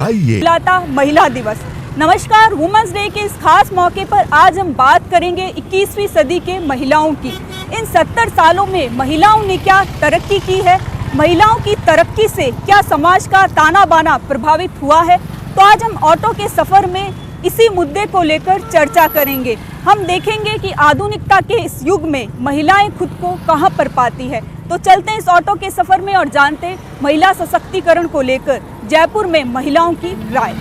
आइए लाता महिला दिवस। नमस्कार, वुमेन्स डे के इस खास मौके पर आज हम बात करेंगे 21वीं सदी के महिलाओं की। इन 70 सालों में महिलाओं ने क्या तरक्की की है, महिलाओं की तरक्की से क्या समाज का ताना बाना प्रभावित हुआ है। तो आज हम ऑटो के सफ़र में इसी मुद्दे को लेकर चर्चा करेंगे। हम देखेंगे कि आधुनिकता के इस युग में महिलाएं खुद को कहां पर पाती है। तो चलते हैं इस ऑटो के सफ़र में और जानते हैं महिला सशक्तिकरण को लेकर जयपुर में महिलाओं की राय।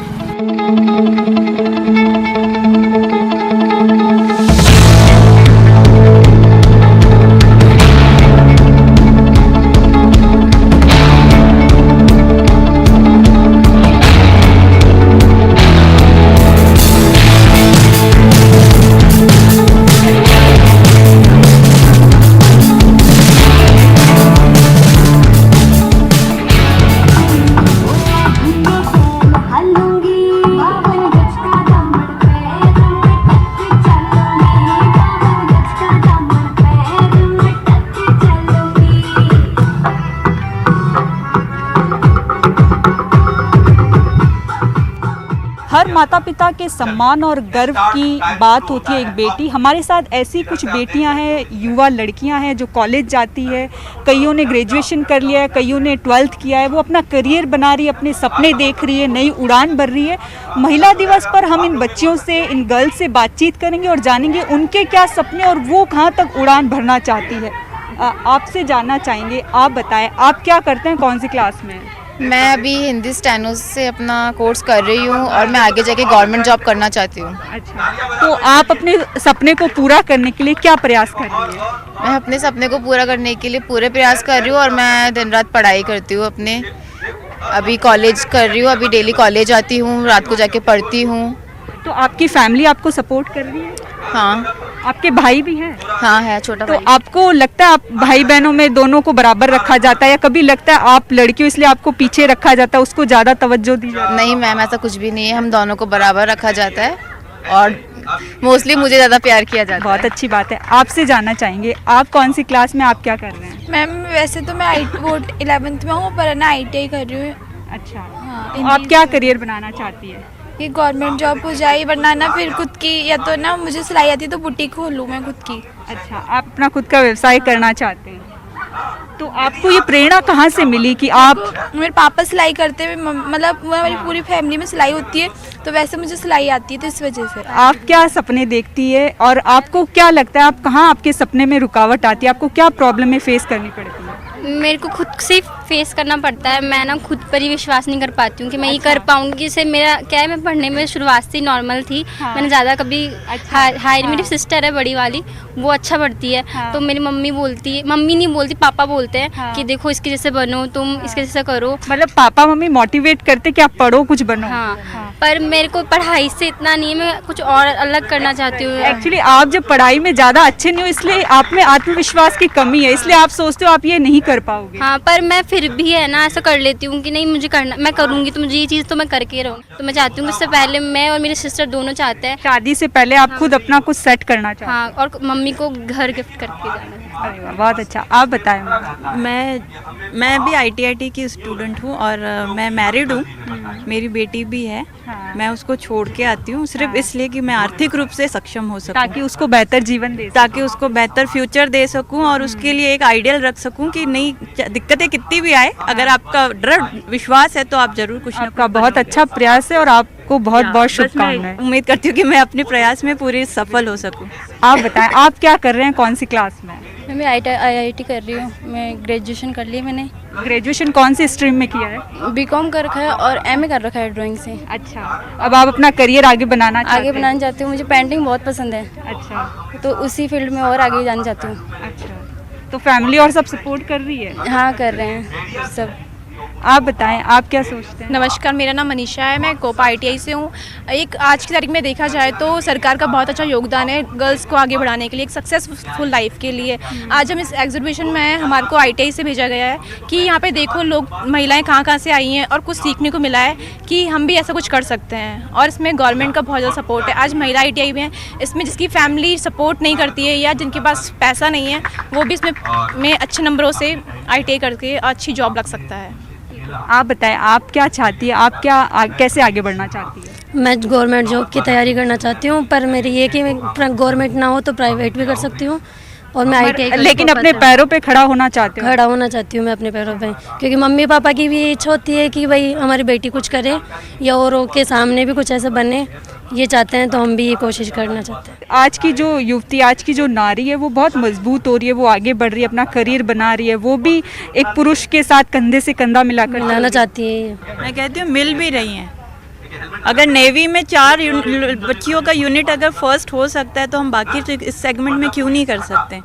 हर माता पिता के सम्मान और गर्व की बात होती है एक बेटी। हमारे साथ ऐसी कुछ बेटियां हैं, युवा लड़कियां हैं जो कॉलेज जाती है, कईयों ने ग्रेजुएशन कर लिया है, कईयों ने 12th किया है, वो अपना करियर बना रही है, अपने सपने देख रही है, नई उड़ान भर रही है। महिला दिवस पर हम इन बच्चियों से, इन गर्ल्स से बातचीत करेंगे और जानेंगे उनके क्या सपने और वो कहाँ तक उड़ान भरना चाहती है। आपसे जानना चाहेंगे, आप बताएं आप क्या करते हैं, कौन सी क्लास में हैं? मैं अभी हिंदी स्टेनो से अपना कोर्स कर रही हूँ और मैं आगे जाके गवर्नमेंट जॉब करना चाहती हूँ। अच्छा, तो आप अपने सपने को पूरा करने के लिए क्या प्रयास कर रही हैं? मैं अपने सपने को पूरा करने के लिए पूरे प्रयास कर रही हूँ और मैं दिन रात पढ़ाई करती हूँ। अपने अभी कॉलेज कर रही हूँ, अभी डेली कॉलेज आती हूँ, रात को जाके पढ़ती हूँ। तो आपकी फैमिली आपको सपोर्ट कर रही है? हाँ। आपके भाई भी हैं? हाँ है, छोटा तो भाई। आपको लगता है आप भाई बहनों में दोनों को बराबर रखा जाता है या कभी लगता है आप लड़कियों इसलिए आपको पीछे रखा जाता है, उसको ज़्यादा तवज्जो दी जाती है? नहीं मैम, ऐसा कुछ भी नहीं है, हम दोनों को बराबर रखा जाता है और मोस्टली मुझे ज़्यादा प्यार किया जाता है। बहुत अच्छी बात है। आपसे जानना चाहेंगे, आप कौन सी क्लास में, आप क्या कर रहे हैं? मैम वैसे तो मैं 11th में हूँ पर ना ITI कर रही हूँ। अच्छा, हाँ, तो आप क्या करियर बनाना चाहती है? कि गवर्नमेंट जॉब हो जाए, वरना ना फिर खुद की, या तो ना मुझे सिलाई आती है तो बुटीक खोलूँ मैं खुद की। अच्छा, आप अपना खुद का व्यवसाय करना चाहते हैं। तो आपको ये प्रेरणा कहाँ से मिली कि आप? मेरे पापा सिलाई करते हैं, मतलब हमारी पूरी फैमिली में सिलाई होती है, तो वैसे मुझे सिलाई आती है, तो इस वजह से। आप क्या सपने देखती है और आपको क्या लगता है आप कहाँ आपके सपने में रुकावट आती है, आपको क्या प्रॉब्लम में फेस करनी पड़ती है? मेरे को खुद से फेस करना पड़ता है। मैं ना खुद पर ही विश्वास नहीं कर पाती हूँ कि मैं ये कर पाऊँगी। जैसे मेरा क्या है, मैं पढ़ने में शुरुआत से ही नॉर्मल थी। हाँ। मैंने ज़्यादा कभी हाई हाँ। मेरी सिस्टर है बड़ी वाली, वो अच्छा पढ़ती है। हाँ। तो मेरी मम्मी बोलती है, मम्मी नहीं बोलती पापा बोलते हैं हाँ। कि देखो इसके जैसे बनो, तुम इसके जैसा करो। मतलब पापा मम्मी मोटिवेट करते कि आप पढ़ो, कुछ बनो। हाँ, पर मेरे को पढ़ाई से इतना नहीं है, मैं कुछ और अलग करना चाहती हूँ। एक्चुअली आप जब पढ़ाई में ज़्यादा अच्छे नहीं हो, इसलिए आप में आत्मविश्वास की कमी है, इसलिए आप सोचते हो आप ये नहीं कर पाओगे। हाँ, पर मैं फिर भी है ना ऐसा कर लेती हूँ कि नहीं मुझे करना, मैं करूँगी तो मुझे ये चीज़ तो मैं करके रहूँ। तो मैं चाहती हूँ कि इससे पहले मैं और मेरी सिस्टर दोनों चाहते हैं शादी से पहले आप खुद अपना कुछ सेट करना चाहते हाँ, और मम्मी को घर गिफ्ट करके जाना है। हैं। अरे वाह, बहुत अच्छा। आप बताएं मुझे। मैं भी IIT की स्टूडेंट हूँ और मैं मैरिड हूँ, मेरी बेटी भी है। हाँ। मैं उसको छोड़ के आती हूँ सिर्फ इसलिए कि मैं आर्थिक रूप से सक्षम हो सकूँ, ताकि उसको बेहतर जीवन दे ताकि उसको बेहतर फ्यूचर दे सकूँ और उसके लिए एक आइडियल रख सकूँ कि नहीं, दिक्कतें कितनी भी आए, अगर आपका दृढ़ विश्वास है तो आप जरूर कुछ ना आपका कुछ बहुत अच्छा प्रयास है और आपको बहुत बहुत बस मैं शुभकामनाएं। उम्मीद करती हूँ कि मैं अपने प्रयास में पूरी सफल हो सकूँ। आप बताएं आप क्या कर रहे हैं, कौन सी क्लास में? मैं IIT कर रही हूँ। मैं ग्रेजुएशन कर ली मैंने। ग्रेजुएशन कौन सी स्ट्रीम में किया है? BCom कर रखा है और MA कर रखा है ड्राइंग से। अच्छा, अब आप अपना करियर आगे बनाना चाहते आगे हैं? बनाना चाहती हूँ, मुझे पेंटिंग बहुत पसंद है, अच्छा तो उसी फील्ड में और आगे जाना चाहती हूँ। अच्छा, तो फैमिली और सब सपोर्ट कर रही है? हाँ, कर रहे हैं सब। आप बताएं आप क्या सोचते हैं? नमस्कार, मेरा नाम मनीषा है, मैं कोपा ITI से हूँ। एक आज की तारीख में देखा जाए तो सरकार का बहुत अच्छा योगदान है गर्ल्स को आगे बढ़ाने के लिए, एक सक्सेसफुल लाइफ के लिए। आज हम इस एग्जीबिशन में हमारे को ITI से भेजा गया है कि यहाँ पे देखो लोग, महिलाएं कहाँ से आई हैं और कुछ सीखने को मिला है कि हम भी ऐसा कुछ कर सकते हैं। और इसमें गवर्नमेंट का बहुत ज़्यादा सपोर्ट है। आज महिला ITI में है, इसमें जिसकी फैमिली सपोर्ट नहीं करती है या जिनके पास पैसा नहीं है, वो भी इसमें अच्छे नंबरों से ITI करके अच्छी जॉब लग सकता है। आप बताएं, आप क्या चाहती है, आप कैसे आगे बढ़ना चाहती है? मैं गवर्नमेंट जॉब की तैयारी करना चाहती हूँ, पर मेरी ये कि मैं गवर्नमेंट ना हो तो प्राइवेट भी कर सकती हूँ, और मैं ITI लेकिन अपने पैरों पे खड़ा होना चाहते हो? खड़ा होना चाहती हूँ मैं अपने पैरों पे, क्योंकि मम्मी पापा की भी इच्छा होती है कि भाई हमारी बेटी कुछ करे या औरों के सामने भी कुछ ऐसा बने, ये चाहते हैं, तो हम भी ये कोशिश करना चाहते हैं। आज की जो युवती, आज की जो नारी है वो बहुत मजबूत हो रही है, वो आगे बढ़ रही है, अपना करियर बना रही है, वो भी एक पुरुष के साथ कंधे से कंधा मिलाकर मिलाना चाहती है ये। मैं कहती हूँ मिल भी रही हैं। अगर नेवी में 4 बच्चियों का यूनिट अगर फर्स्ट हो सकता है तो हम बाकी तो इस सेगमेंट में क्यों नहीं कर सकते।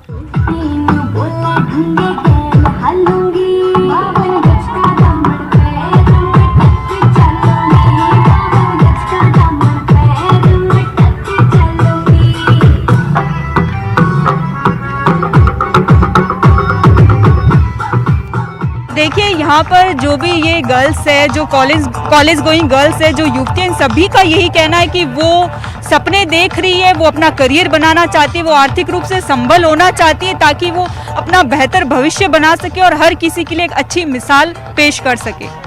देखिए यहाँ पर जो भी ये गर्ल्स है, जो कॉलेज गोइंग गर्ल्स है, जो युवतियाँ, इन सभी का यही कहना है कि वो सपने देख रही है, वो अपना करियर बनाना चाहती है, वो आर्थिक रूप से संबल होना चाहती है ताकि वो अपना बेहतर भविष्य बना सके और हर किसी के लिए एक अच्छी मिसाल पेश कर सके।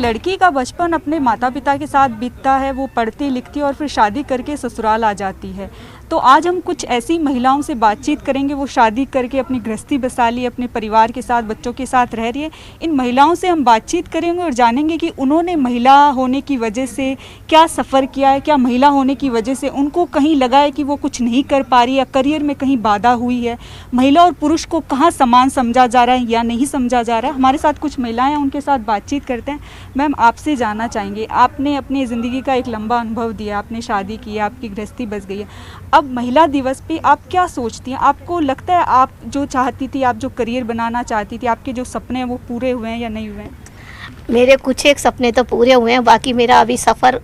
लड़की का बचपन अपने माता पिता के साथ बीतता है, वो पढ़ती लिखती और फिर शादी करके ससुराल आ जाती है। तो आज हम कुछ ऐसी महिलाओं से बातचीत करेंगे, वो शादी करके अपनी गृहस्थी बसा ली, अपने परिवार के साथ, बच्चों के साथ रह रही है। इन महिलाओं से हम बातचीत करेंगे और जानेंगे कि उन्होंने महिला होने की वजह से क्या सफ़र किया है, क्या महिला होने की वजह से उनको कहीं लगा है कि वो कुछ नहीं कर पा रही, या करियर में कहीं बाधा हुई है, महिला और पुरुष को कहाँ समान समझा जा रहा है या नहीं समझा जा रहा है। हमारे साथ कुछ महिलाएं हैं, उनके साथ बातचीत करते हैं। मैम, आपसे जानना चाहेंगे, आपने अपनी ज़िंदगी का एक लंबा अनुभव दिया, आपने शादी की, आपकी गृहस्थी बस गई है। अब महिला दिवस पे आप क्या सोचती हैं? आपको लगता है आप जो चाहती थी, आप जो करियर बनाना चाहती थी, आपके जो सपने हैं वो पूरे हुए हैं या नहीं हुए हैं? मेरे कुछ एक सपने तो पूरे हुए हैं, बाकी मेरा अभी सफ़र,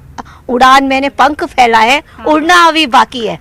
उड़ान मैंने पंख फैलाए हैं, उड़ना अभी बाकी है।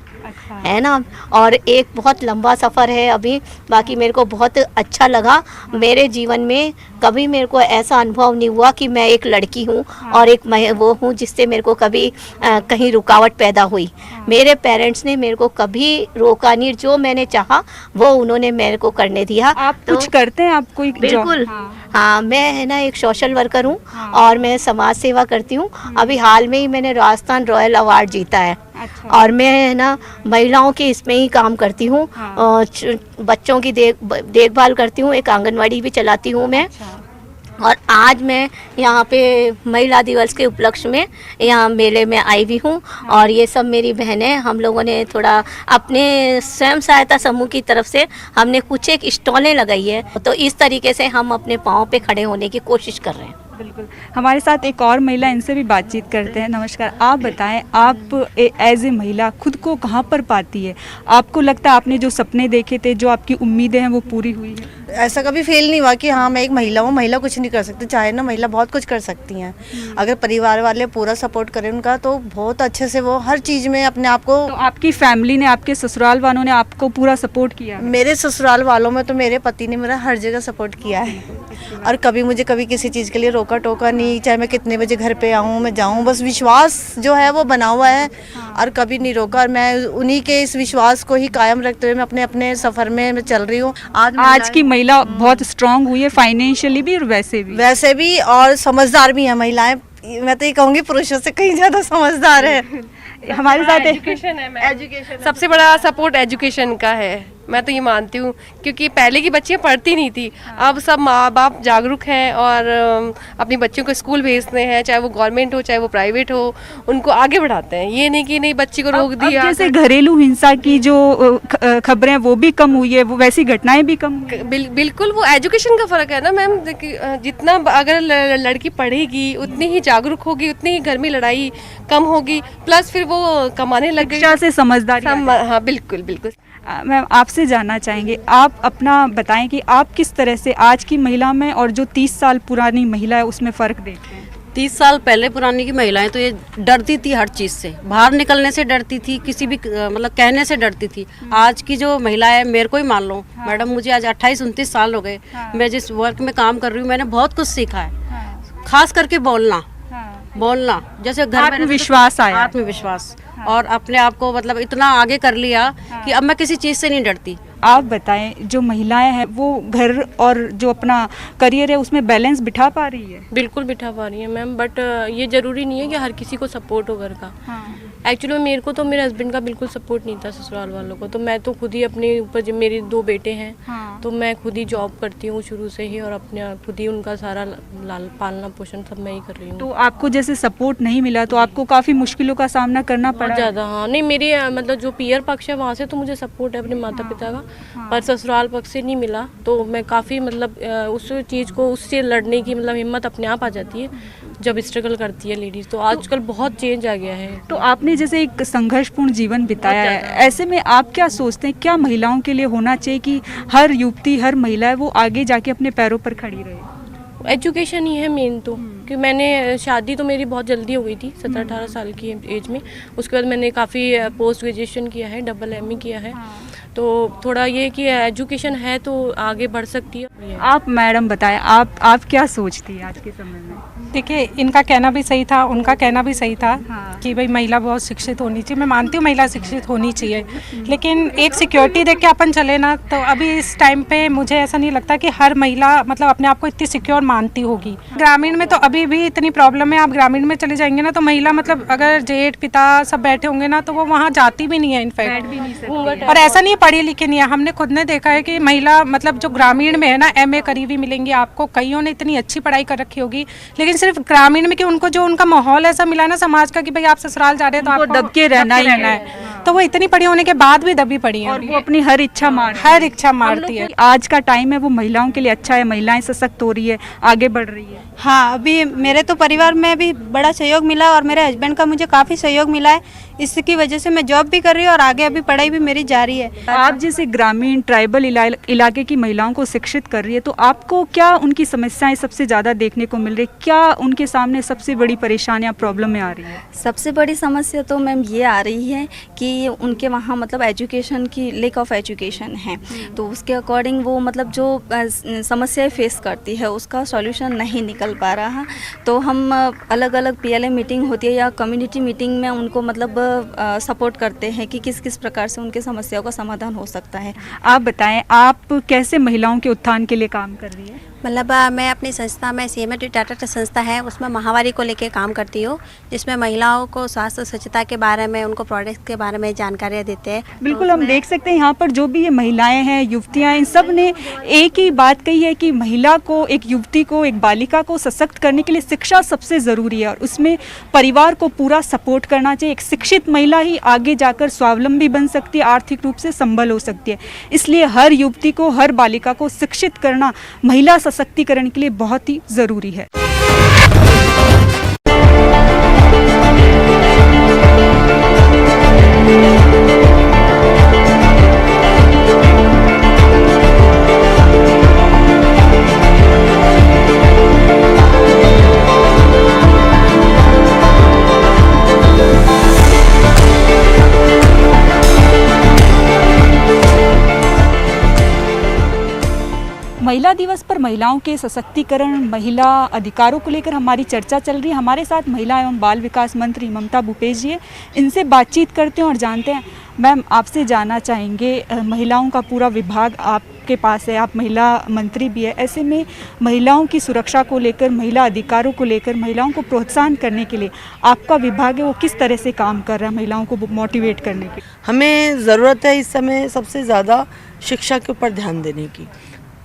है ना, और एक बहुत लंबा सफ़र है अभी बाकी। मेरे को बहुत अच्छा लगा, मेरे जीवन में कभी मेरे को ऐसा अनुभव नहीं हुआ कि मैं एक लड़की हूँ और एक मैं वो हूँ जिससे मेरे को कभी कहीं रुकावट पैदा हुई। मेरे पेरेंट्स ने मेरे को कभी रोका नहीं, जो मैंने चाहा वो उन्होंने मेरे को करने दिया। आप तो कुछ करते हैं? आप कोई बिल्कुल, हाँ, मैं है ना एक सोशल वर्कर हूँ और मैं समाज सेवा करती हूँ। अभी हाल में ही मैंने राजस्थान रॉयल अवार्ड जीता है। अच्छा। और मैं है ना महिलाओं के इसमें ही काम करती हूँ। बच्चों की देखभाल करती हूँ, एक आंगनवाड़ी भी चलाती हूँ मैं। अच्छा। और आज मैं यहाँ पे महिला दिवस के उपलक्ष्य में यहाँ मेले में आई हुई हूँ। और ये सब मेरी बहनें, हम लोगों ने थोड़ा अपने स्वयं सहायता समूह की तरफ से हमने कुछ एक स्टॉलें लगाई है, तो इस तरीके से हम अपने पाँव पे खड़े होने की कोशिश कर रहे हैं। बिल्कुल, हमारे साथ एक और महिला, इनसे भी बातचीत करते हैं। नमस्कार, आप बताएं, आप एज ए महिला खुद को कहाँ पर पाती है? आपको लगता है आपने जो सपने देखे थे, जो आपकी उम्मीदें हैं, वो पूरी हुई है? ऐसा कभी फील नहीं हुआ कि हाँ मैं एक महिला हूँ, महिला कुछ नहीं कर सकती। चाहे ना महिला बहुत कुछ कर सकती हैं, अगर परिवार वाले पूरा सपोर्ट करें उनका, तो बहुत अच्छे से वो हर चीज़ में अपने आप को। तो आपकी फैमिली ने, आपके ससुराल वालों ने आपको पूरा सपोर्ट किया? मेरे ससुराल वालों में तो मेरे पति ने मेरा हर जगह सपोर्ट किया है और कभी मुझे कभी किसी चीज़ के लिए रोका टोका नहीं। चाहे मैं कितने बजे घर पे आऊँ, मैं जाऊँ, बस विश्वास जो है वो बना हुआ है और कभी नहीं रोका। और मैं उन्हीं के इस विश्वास को ही कायम रखते हुए मैं अपने सफ़र में मैं चल रही हूँ। आज की महिला बहुत स्ट्रांग हुई है, फाइनेंशियली भी और वैसे भी और समझदार भी है महिलाएं। मैं तो ये कहूँगी पुरुषों से कहीं ज़्यादा समझदार है। हमारे साथ एजुकेशन है, एजुकेशन सबसे बड़ा सपोर्ट एजुकेशन का है, मैं तो ये मानती हूँ, क्योंकि पहले की बच्चियाँ पढ़ती नहीं थी। अब सब माँ बाप जागरूक हैं और अपनी बच्चियों को स्कूल भेजते हैं, चाहे वो गवर्नमेंट हो चाहे वो प्राइवेट हो, उनको आगे बढ़ाते हैं। ये नहीं कि नहीं बच्ची को रोक दिया। जैसे घरेलू हिंसा की जो खबरें हैं वो भी कम हुई है, वो वैसी घटनाएं भी कम हुई। बिल्कुल, वो एजुकेशन का फ़र्क है ना मैम। जितना अगर लड़की पढ़ेगी उतनी ही जागरूक होगी, उतनी ही घर में लड़ाई कम होगी, प्लस फिर वो कमाने लग गई। शिक्षा से समझदारी। हाँ बिल्कुल बिल्कुल। मैम, आपसे जानना चाहेंगे, आप अपना बताएं कि आप किस तरह से आज की महिला में और जो 30 साल पुरानी महिला है उसमें फ़र्क देखते हैं? 30 साल पहले पुरानी की महिलाएं तो ये डरती थी, हर चीज़ से, बाहर निकलने से डरती थी, किसी भी मतलब कहने से डरती थी। आज की जो महिला है, मेरे को ही मान लो मैडम, मुझे आज 28-29 साल हो गए। मैं जिस वर्क में काम कर रही हूँ मैंने बहुत कुछ सीखा है, खास करके बोलना। बोलना, जैसे घर में आत्मविश्वास आया। आत्मविश्वास, और अपने आप को मतलब इतना आगे कर लिया कि अब मैं किसी चीज़ से नहीं डरती। आप बताएं, जो महिलाएं हैं वो घर और जो अपना करियर है उसमें बैलेंस बिठा पा रही है? बिल्कुल बिठा पा रही है मैम, बट ये ज़रूरी नहीं है कि हर किसी को सपोर्ट हो घर का। एक्चुअली मेरे को तो मेरे हस्बैंड का बिल्कुल सपोर्ट नहीं था, ससुराल वालों को। तो मैं तो खुद ही अपने ऊपर, जब मेरे 2 बेटे हैं तो मैं खुद ही जॉब करती हूँ शुरू से ही, और अपने खुद ही उनका सारा पालना पोषण सब मैं ही कर रही हूँ। तो आपको जैसे सपोर्ट नहीं मिला तो आपको काफ़ी मुश्किलों का सामना करना पड़ा? ज़्यादा, हाँ। नहीं, मेरी मतलब जो पियर पक्ष है वहाँ से तो मुझे सपोर्ट है अपने माता पिता का, पर ससुराल पक्ष से नहीं मिला। तो मैं काफ़ी मतलब उस चीज़ को, उससे लड़ने की मतलब हिम्मत अपने आप आ जाती है जब स्ट्रगल करती है लेडीज़। तो आजकल बहुत चेंज आ गया है। तो आपने जैसे एक संघर्षपूर्ण जीवन बिताया है, ऐसे में आप क्या सोचते हैं, क्या महिलाओं के लिए होना चाहिए कि हर युवती, हर महिला है वो आगे जाके अपने पैरों पर खड़ी रहे? एजुकेशन ही है मेन तो, कि मैंने शादी तो मेरी बहुत जल्दी हो गई थी, 17-18 साल की एज में। उसके बाद मैंने काफ़ी पोस्ट ग्रेजुएशन किया है, MA किया है। तो थोड़ा ये कि एजुकेशन है तो आगे बढ़ सकती है। आप मैडम बताएं, आप क्या सोचती हैं आज के समय में? देखिए, इनका कहना भी सही था, उनका कहना भी सही था कि भाई महिला बहुत शिक्षित होनी चाहिए। मैं मानती हूँ महिला शिक्षित होनी चाहिए, लेकिन एक सिक्योरिटी देख के अपन चले ना, तो अभी इस टाइम पे मुझे ऐसा नहीं लगता कि हर महिला मतलब अपने आप को इतनी सिक्योर मानती होगी। ग्रामीण में तो अभी भी इतनी प्रॉब्लम है। आप ग्रामीण में चले जाएंगे ना तो महिला मतलब अगर जेठ पिता सब बैठे होंगे ना तो वो वहाँ जाती भी नहीं है इनफैक्ट। और ऐसा नहीं पढ़ी लिखी नहीं है, हमने खुद ने देखा है कि महिला मतलब जो ग्रामीण में है ना, MA करी हुई मिलेंगी आपको, कईयों ने इतनी अच्छी पढ़ाई कर रखी होगी, लेकिन सिर्फ ग्रामीण में कि उनको जो उनका माहौल ऐसा मिला ना समाज का कि भाई आप ससुराल जा रहे हैं तो आपको दब के रहना ही है, तो वो इतनी पढ़ी होने के बाद भी दबी पड़ी है और वो अपनी हर इच्छा मारती है। आज का टाइम है वो महिलाओं के लिए अच्छा है, महिलाएं सशक्त हो रही है, आगे बढ़ रही है। हाँ, अभी मेरे तो परिवार में भी बड़ा सहयोग मिला और मेरे हस्बैंड का मुझे काफ़ी सहयोग मिला है। इसकी वजह से मैं जॉब भी कर रही हूँ और आगे अभी पढ़ाई भी मेरी जारी है। आप जैसे ग्रामीण ट्राइबल इलाके की महिलाओं को शिक्षित कर रही है, तो आपको क्या उनकी समस्याएं सबसे ज़्यादा देखने को मिल रही, क्या उनके सामने सबसे बड़ी परेशानियां, प्रॉब्लम आ रही है? सबसे बड़ी समस्या तो मैम ये आ रही है कि उनके वहाँ मतलब एजुकेशन की लेक ऑफ एजुकेशन है, तो उसके अकॉर्डिंग वो मतलब जो समस्याएं फेस करती है उसका सॉल्यूशन नहीं निकल पा रहा। तो हम अलग अलग PLA मीटिंग होती है या कम्युनिटी मीटिंग में उनको मतलब सपोर्ट करते हैं कि किस किस प्रकार से उनके समस्याओं का समाधान हो सकता है। आप बताएं, आप कैसे महिलाओं के उत्थान के लिए काम कर रही है? मतलब मैं अपनी संस्था में CMA टाटा संस्था है, उसमें माहवारी को लेकर काम करती हूँ, जिसमें महिलाओं को स्वास्थ्य स्वच्छता के बारे में, उनको प्रोडक्ट्स के बारे में जानकारियाँ देते हैं। बिल्कुल, हम देख सकते हैं यहाँ पर जो भी ये महिलाएं हैं, युवतियाँ, इन सब ने एक ही बात कही है कि महिला को, एक युवती को, एक बालिका को सशक्त करने के लिए शिक्षा सबसे ज़रूरी है और उसमें परिवार को पूरा सपोर्ट करना चाहिए। एक शिक्षित महिला ही आगे जाकर स्वावलंबी बन सकती है, आर्थिक रूप से संबल हो सकती है। इसलिए हर युवती को, हर बालिका को शिक्षित करना महिला सशक्तिकरण के लिए बहुत ही ज़रूरी है। महिला दिवस पर महिलाओं के सशक्तिकरण, महिला अधिकारों को लेकर हमारी चर्चा चल रही है। हमारे साथ महिला एवं बाल विकास मंत्री ममता भूपेश जी है, इनसे बातचीत करते हैं और जानते हैं। मैम, आपसे जानना चाहेंगे, महिलाओं का पूरा विभाग आपके पास है, आप महिला मंत्री भी है, ऐसे में महिलाओं की सुरक्षा को लेकर, महिला अधिकारों को लेकर, महिलाओं को प्रोत्साहन करने के लिए आपका विभाग है वो किस तरह से काम कर रहा है महिलाओं को मोटिवेट करने के? हमें ज़रूरत है इस समय सबसे ज़्यादा शिक्षा के ऊपर ध्यान देने की,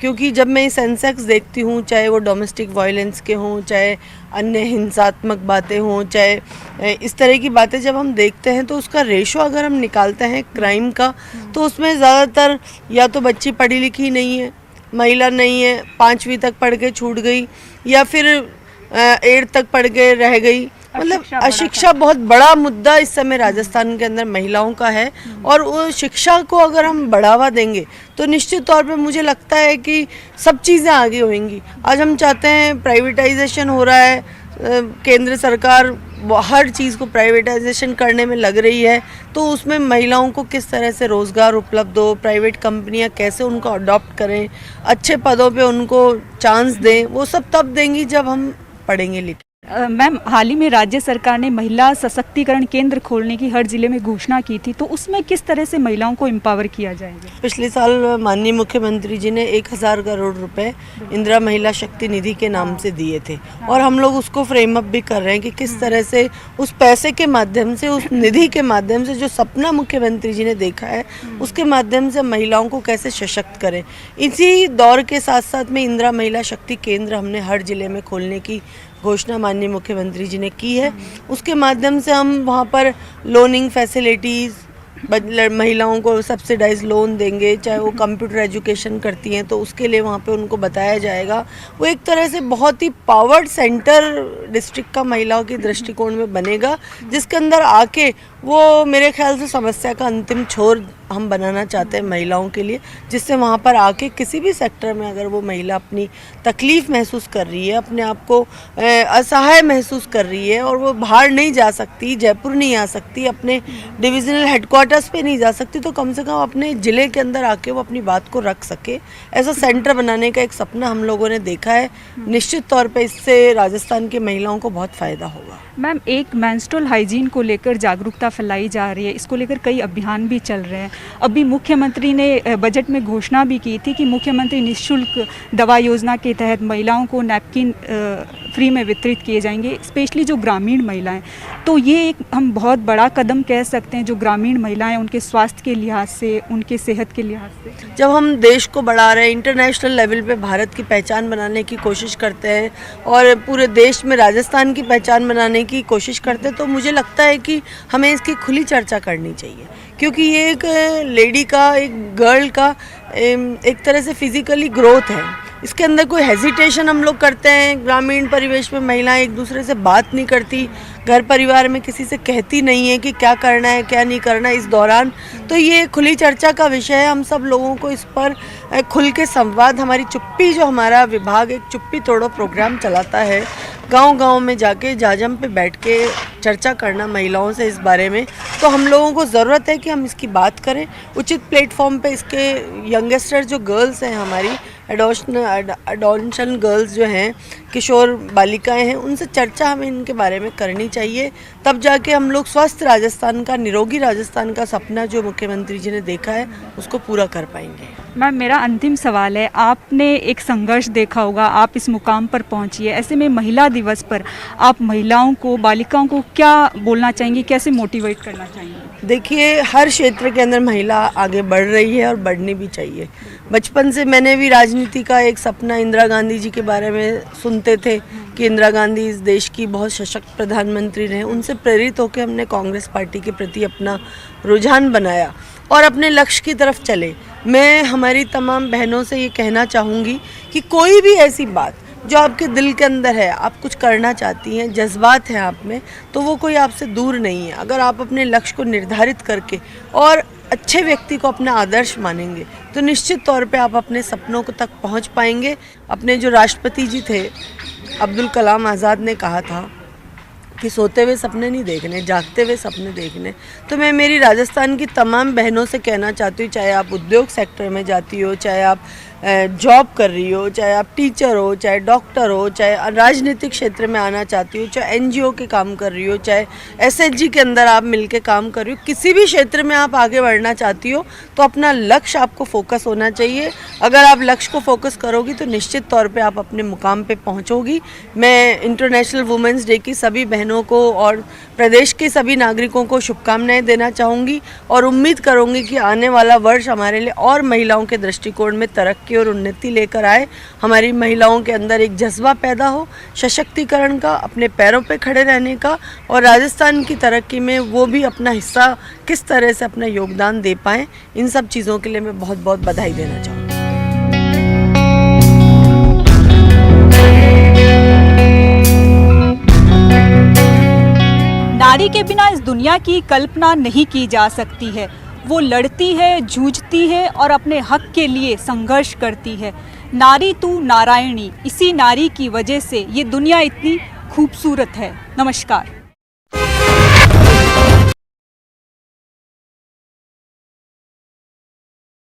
क्योंकि जब मैं सेंसेक्स देखती हूँ, चाहे वो डोमेस्टिक वायलेंस के हों, चाहे अन्य हिंसात्मक बातें हों, चाहे इस तरह की बातें जब हम देखते हैं तो उसका रेशो अगर हम निकालते हैं क्राइम का, तो उसमें ज़्यादातर या तो बच्ची पढ़ी लिखी नहीं है, महिला नहीं है, 5वीं तक पढ़ के छूट गई, या फिर 8 तक पढ़ के रह गई। मतलब अशिक्षा बहुत बड़ा मुद्दा इस समय राजस्थान के अंदर महिलाओं का है, और वो शिक्षा को अगर हम बढ़ावा देंगे तो निश्चित तौर पे मुझे लगता है कि सब चीज़ें आगे होंगी। आज हम चाहते हैं, प्राइवेटाइजेशन हो रहा है, केंद्र सरकार हर चीज़ को प्राइवेटाइजेशन करने में लग रही है, तो उसमें महिलाओं को किस तरह से रोज़गार उपलब्ध हो, प्राइवेट कंपनियां कैसे उनको अडॉप्ट करें, अच्छे पदों पे उनको चांस दें, वो सब तब देंगी जब हम पढ़ेंगे लिखेंगे। मैम, हाल ही में राज्य सरकार ने महिला सशक्तिकरण केंद्र खोलने की हर जिले में घोषणा की थी, तो उसमें किस तरह से महिलाओं को एम्पावर किया जाएगा? पिछले साल माननीय मुख्यमंत्री जी ने 1000 करोड़ रुपए इंदिरा महिला शक्ति निधि के नाम से दिए थे और हम लोग उसको फ्रेम अप भी कर रहे हैं कि किस तरह से उस पैसे के माध्यम से, उस निधि के माध्यम से जो सपना मुख्यमंत्री जी ने देखा है उसके माध्यम से महिलाओं को कैसे सशक्त करें। इसी दौर के साथ साथ में इंदिरा महिला शक्ति केंद्र हमने हर जिले में खोलने की घोषणा माननीय मुख्यमंत्री जी ने की है। उसके माध्यम से हम वहाँ पर लोनिंग फैसिलिटीज़, महिलाओं को सब्सिडाइज लोन देंगे, चाहे वो कंप्यूटर एजुकेशन करती हैं तो उसके लिए वहाँ पे उनको बताया जाएगा। वो एक तरह से बहुत ही पावर्ड सेंटर डिस्ट्रिक्ट का महिलाओं के दृष्टिकोण में बनेगा, जिसके अंदर आके वो मेरे ख्याल से समस्या का अंतिम छोर हम बनाना चाहते हैं महिलाओं के लिए, जिससे वहाँ पर आके किसी भी सेक्टर में अगर वो महिला अपनी तकलीफ़ महसूस कर रही है, अपने आप को असहाय महसूस कर रही है और वो बाहर नहीं जा सकती, जयपुर नहीं आ सकती, अपने डिविजनल हेडक्वार्टर्स पे नहीं जा सकती, तो कम से कम अपने ज़िले के अंदर आके वो अपनी बात को रख सके। ऐसा सेंटर बनाने का एक सपना हम लोगों ने देखा है। निश्चित तौर पर इससे राजस्थान की महिलाओं को बहुत फ़ायदा होगा। मैम, एक मेंस्ट्रुअल हाइजीन को लेकर जागरूकता फैलाई जा रही है, इसको लेकर कई अभियान भी चल रहे हैं। अभी मुख्यमंत्री ने बजट में घोषणा भी की थी कि मुख्यमंत्री निःशुल्क दवा योजना के तहत महिलाओं को नैपकिन फ्री में वितरित किए जाएंगे, स्पेशली जो ग्रामीण महिलाएं। तो ये एक हम बहुत बड़ा कदम कह सकते हैं जो ग्रामीण महिलाएं, उनके स्वास्थ्य के लिहाज से, उनके सेहत के लिहाज से। जब हम देश को बढ़ा रहे हैं, इंटरनेशनल लेवल पे भारत की पहचान बनाने की कोशिश करते हैं और पूरे देश में राजस्थान की पहचान बनाने की कोशिश करते हैं, तो मुझे लगता है कि हमें इसकी खुली चर्चा करनी चाहिए, क्योंकि ये एक लेडी का, एक गर्ल का एक तरह से फिजिकली ग्रोथ है। इसके अंदर कोई हेजिटेशन हम लोग करते हैं। ग्रामीण परिवेश में महिलाएं एक दूसरे से बात नहीं करती, घर परिवार में किसी से कहती नहीं है कि क्या करना है क्या नहीं करना इस दौरान। तो ये खुली चर्चा का विषय है। हम सब लोगों को इस पर खुल के संवाद, हमारी चुप्पी, जो हमारा विभाग एक चुप्पी तोड़ो प्रोग्राम चलाता है, गांव-गांव में जाके जाजम पे बैठ के चर्चा करना महिलाओं से इस बारे में, तो हम लोगों को ज़रूरत है कि हम इसकी बात करें उचित प्लेटफॉर्म पे। इसके यंगस्टर जो गर्ल्स हैं, हमारी एडोलेसेंट गर्ल्स जो हैं, किशोर बालिकाएं हैं, उनसे चर्चा हमें इनके बारे में करनी चाहिए। तब जाके हम लोग स्वस्थ राजस्थान का, निरोगी राजस्थान का सपना जो मुख्यमंत्री जी ने देखा है उसको पूरा कर पाएंगे। मैम, मेरा अंतिम सवाल है, आपने एक संघर्ष देखा होगा, आप इस मुकाम पर पहुंची है, ऐसे में महिला दिवस पर आप महिलाओं को, बालिकाओं को क्या बोलना चाहेंगी, कैसे मोटिवेट करना चाहेंगी? देखिए, हर क्षेत्र के अंदर महिला आगे बढ़ रही है और बढ़नी भी चाहिए। बचपन से मैंने भी राजनीति का एक सपना, इंदिरा गांधी जी के बारे में सुनते थे कि इंदिरा गांधी इस देश की बहुत सशक्त प्रधानमंत्री रहे। उनसे प्रेरित होकर हमने कांग्रेस पार्टी के प्रति अपना रुझान बनाया और अपने लक्ष्य की तरफ चले। मैं हमारी तमाम बहनों से ये कहना चाहूँगी कि कोई भी ऐसी बात जो आपके दिल के अंदर है, आप कुछ करना चाहती हैं, जज्बात हैं आप में, तो वो कोई आपसे दूर नहीं है। अगर आप अपने लक्ष्य को निर्धारित करके और अच्छे व्यक्ति को अपना आदर्श मानेंगे तो निश्चित तौर पे आप अपने सपनों को तक पहुंच पाएंगे। अपने जो राष्ट्रपति जी थे, अब्दुल कलाम आज़ाद, ने कहा था कि सोते हुए सपने नहीं देखने, जागते हुए सपने देखने। तो मैं मेरी राजस्थान की तमाम बहनों से कहना चाहती हूँ, चाहे आप उद्योग सेक्टर में जाती हो, चाहे आप जॉब कर रही हो, चाहे आप टीचर हो, चाहे डॉक्टर हो, चाहे राजनीतिक क्षेत्र में आना चाहती हो, चाहे एनजीओ के काम कर रही हो, चाहे एसएचजी के अंदर आप मिलके काम कर रही हो, किसी भी क्षेत्र में आप आगे बढ़ना चाहती हो तो अपना लक्ष्य आपको फोकस होना चाहिए। अगर आप लक्ष्य को फोकस करोगी तो निश्चित तौर पे आप अपने मुकाम पे पहुंचोगी। मैं इंटरनेशनल वुमेंस डे की सभी बहनों को और प्रदेश के सभी नागरिकों को शुभकामनाएं देना चाहूँगी और उम्मीद करूँगी कि आने वाला वर्ष हमारे लिए और महिलाओं के दृष्टिकोण में तरक्की और उन्नति लेकर आए। हमारी महिलाओं के अंदर एक जज्बा पैदा हो सशक्तिकरण का, अपने पैरों पे खड़े रहने का, और राजस्थान की तरक्की में वो भी अपना हिस्सा किस तरह से अपना योगदान दे पाएँ। इन सब चीज़ों के लिए मैं बहुत बहुत बधाई देना चाहूँगी। नारी के बिना इस दुनिया की कल्पना नहीं की जा सकती है। वो लड़ती है, जूझती है और अपने हक के लिए संघर्ष करती है। नारी तू नारायणी, इसी नारी की वजह से ये दुनिया इतनी खूबसूरत है। नमस्कार।